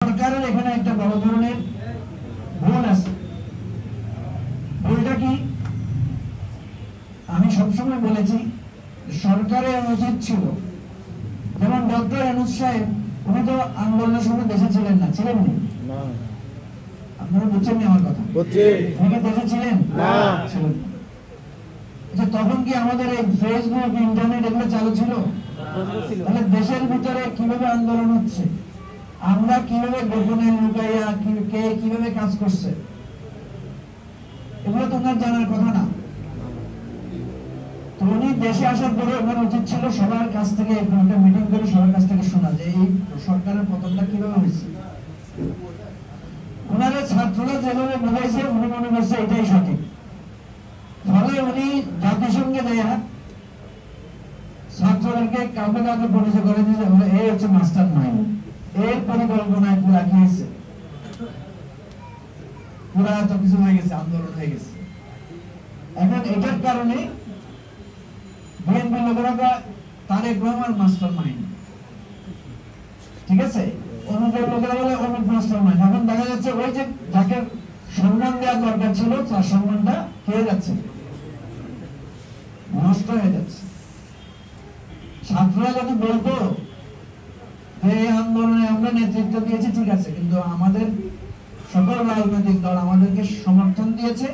সরকারের এখানে একটা বড় ধরনের ভুল আছে। ভুলটা কি? আমি সবসময় বলেছি সরকারের উচিত ছিল, যেমন ডক্টর ইউনূস সাহেব, উনি তো আন্দোলনের সময় দেশে ছিলেন না, ছিলেন না? আপনারা বুঝছেন না আমার কথা? উনি দেশে ছিলেন না, ছিলেন না। তখন কি আমাদের এই ফেসবুক, ইন্টারনেট এগুলো চালু ছিল? তাহলে দেশের ভিতরে কিভাবে আন্দোলন হচ্ছে, আমরা কিভাবে গোপনে লুকাইয়া কে কিভাবে কাজ করছে, এগুলো তো ওনার জানার কথা না। তো উনি দেশে আসার পরে ওনার উচিত ছিল সবার কাছ থেকে একটা মিটিং করে সবার কাছ থেকে শোনা যে এই সরকারের পতনটা কিভাবে হয়েছে। ওনার ছাত্ররা যেভাবে বুঝাইছে উনি মনে করছে এটাই সঠিক। ফলে উনি জাতিসংঘে দেয়া ছাত্রদেরকে কাউকে কাউকে পরিচয় করে দিয়েছে, এই হচ্ছে মাস্টার মাইন্ড, এর পরিকল্পনায় পুরা কি হয়েছে, পুরা এত কিছু হয়ে গেছে, আন্দোলন হয়ে গেছে। এখন এটার কারণে বিএনপি লোকেরা তারেক রহমান মাস্টার মাইন্ড, ঠিক আছে, অন্যদের লোকেরা বলে অমুক মাস্টার মাইন্ড। এখন দেখা যাচ্ছে ওই যে যাকে সম্মান দেওয়া দরকার ছিল তার সম্মানটা খেয়ে যাচ্ছে, নষ্ট হয়ে যাচ্ছে। ছাত্ররা যদি বলতো এই আন্দোলনে আমরা নেতৃত্ব দিয়েছি, ঠিক আছে, কিন্তু আমাদের সকল রাজনৈতিক দল আমাদেরকে সমর্থন দিয়েছে,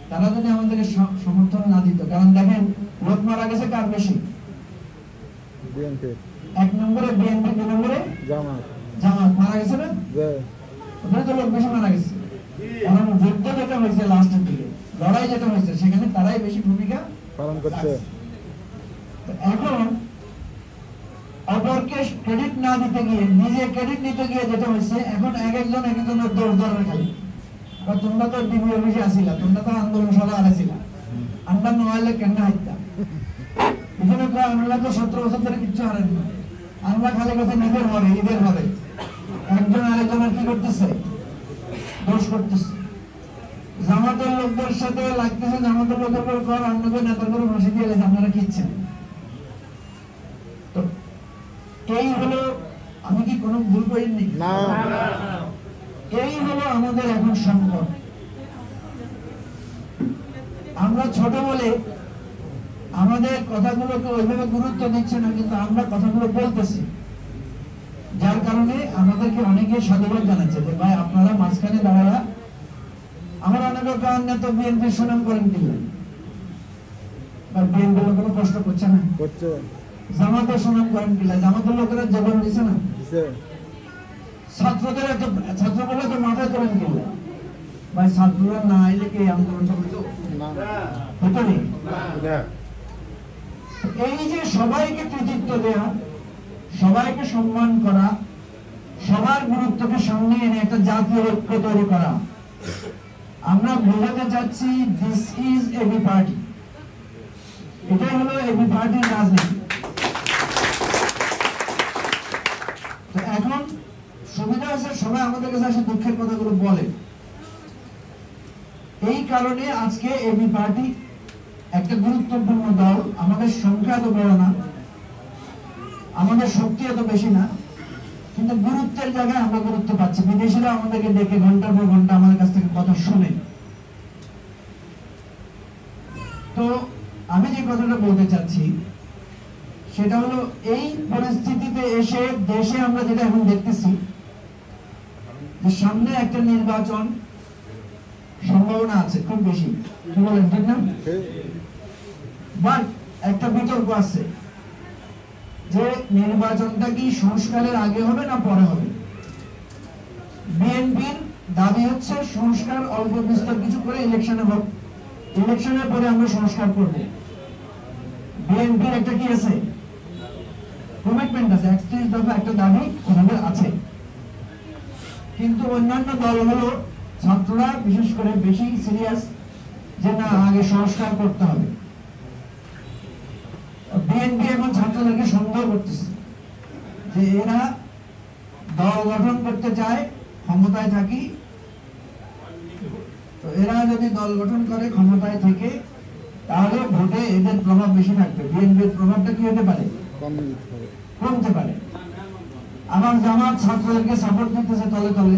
তারা যদি আমাদেরকে সমর্থন না দিত, কারণ দেখেন লোক মারা গেছে কার বেশি? এক নম্বরে বিএনপি, দুই নম্বরে জামাত মারা গেছে না? ওখানে তো লোক বেশি মারা গেছে। কারণ যুদ্ধ যেটা হয়েছে লাস্টের দিকে, লড়াই যেটা হয়েছে, সেখানে তারাই বেশি ভূমিকা পালন করছে। এখন অপরকে ক্রেডিট না দিতে গিয়ে নিজে ক্রেডিট নিতে গিয়ে যেটা হয়েছে, এখন একজন একজনের দৌড় দৌড়ের খালি। তোমরা তো ডিবি অফিসে আসিলা, তোমরা তো আন্দোলন সভা আসিলা, আমরা নোয়াইলে কেন হাইতাম? এখানে আমরা তো 17 বছর ধরে কিচ্ছু হারেন না, আমরা খালি কথা নিজের হবে, ঈদের হবে, একজন আরেকজনের কি করতেছে, দোষ করতেছে। জামাতের লোকদের সাথে লাগতেছে, জামাতের লোকের পর কর, আপনাদের নেতার করে বসে দিয়ে গেছে, আপনারা কিচ্ছেন। তো এই হলো, আমি কি কোনো ভুল করিনি? না, এই হলো আমাদের এখন সংকট। আমরা ছোট বলে আমাদের কথাগুলোকে ওইভাবে গুরুত্ব দিচ্ছে না, কিন্তু আমরা কথাগুলো বলতেছি, যার কারণে আমাদেরকে অনেকে সাধুবাদ জানাচ্ছে যে ভাই আপনারা মাঝখানে দাঁড়ায়া, আমার অনেকে কারণ তো বিএনপি সুনাম করেন দিলেন, বিএনপি কোনো কষ্ট করছে না, জামাতের সুনাম করেন দিলেন, জামাতের লোকেরা জীবন দিচ্ছে না, ছাত্রদের এত ছাত্র বলে তো মাথায় করেন দিলেন। ভাই ছাত্ররা না আইলে কি আন্দোলনটা হতো? হতো নি। এই যে সবাইকে কৃতিত্ব দেওয়া, সবাইকে সম্মান করা, সবার গুরুত্বকে সামনে এনে একটা জাতীয় ঐক্য তৈরি করা, আমরা বোঝাতে চাচ্ছি দিস ইজ এবি পার্টি। এটাই হলো এবি পার্টির রাজনীতি। তো এখন সুবিধা আছে, সবাই আমাদের কাছে আসে দুঃখের কথাগুলো বলে। এই কারণে আজকে এবি পার্টি একটা গুরুত্বপূর্ণ দল। আমাদের সংখ্যা এত বড় না, আমাদের শক্তি এত বেশি না, কিন্তু গুরুত্বের জায়গায় আমরা গুরুত্ব পাচ্ছি। বিদেশিরা আমাদেরকে ডেকে ঘন্টার পর ঘন্টা আমাদের কাছ থেকে কথা শুনে। তো আমি যে কথাটা বলতে চাচ্ছি সেটা হলো, এই পরিস্থিতিতে এসে দেশে আমরা যেটা এখন দেখতেছি যে সামনে একটা নির্বাচন সম্ভাবনা আছে খুব বেশি, কি বলেন ঠিক না? বাট একটা বিতর্ক আছে যে নির্বাচনটা কি সংস্কারের আগে হবে না পরে হবে। বিএনপির দাবি হচ্ছে সংস্কার অল্প বিস্তর কিছু করে ইলেকশনে হোক, ইলেকশনের পরে আমরা সংস্কার করব। বিএনপির একটা কি আছে, কমিটমেন্ট আছে, 31 দফা একটা দাবি ওনাদের আছে। কিন্তু অন্যান্য দল হলো, ছাত্ররা বিশেষ করে বেশি সিরিয়াস যে না আগে সংস্কার করতে হবে। বিএনপি এখন ছাত্রদেরকে সন্দেহ করতেছে যে এরা দল গঠন করতে চায়, ক্ষমতায় থাকি, তো এরা যদি দল গঠন করে ক্ষমতায় থেকে, তাহলে ভোটে এদের প্রভাব বেশি থাকবে, বিএনপির প্রভাবটা কি হতে পারে, কমতে পারে। আবার জামাত ছাত্রদেরকে সাপোর্ট দিতেছে তলে তলে,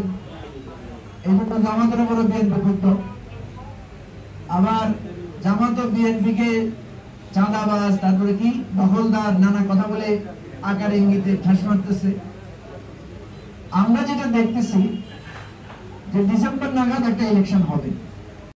এই জন্য জামাতের উপরে বিএনপি ক্ষুব্ধ। আবার জামাত ও বিএনপিকে চাঁদাবাজ, তারপরে কি দখলদার, নানা কথা বলে আকারে ইঙ্গিতে ঠাস মারতেছে। আমরা যেটা দেখতেছি যে ডিসেম্বর নাগাদ একটা ইলেকশন হবে।